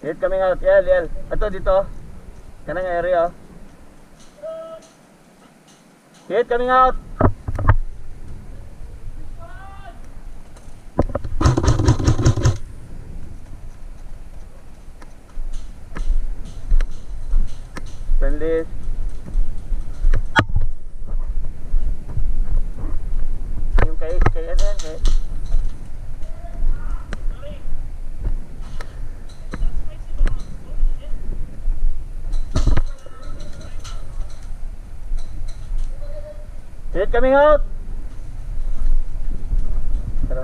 Hit coming out. Yel. Ato dito. Kanang area. Hit coming out. Friendly. Yung kay ano yan, kay hit coming out. Tara.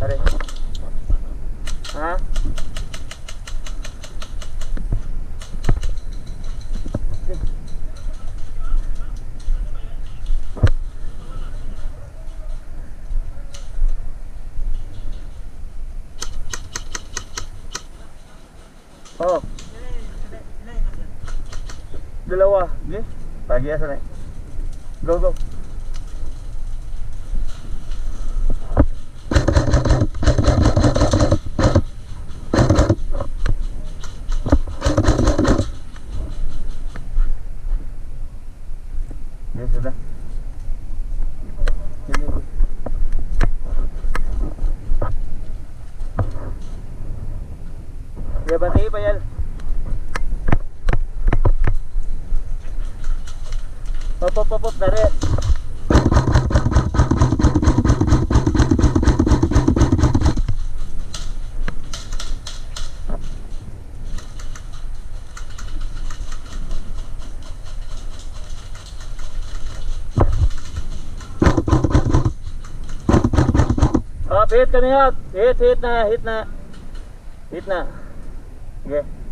Tara. Ha? Oh. Dalawa. Okay? Pagi ya sana. Go. Ya sudah. Ini. Ya bantai pa yan. Pop, dari. Hit coming out. Hit na. Okay.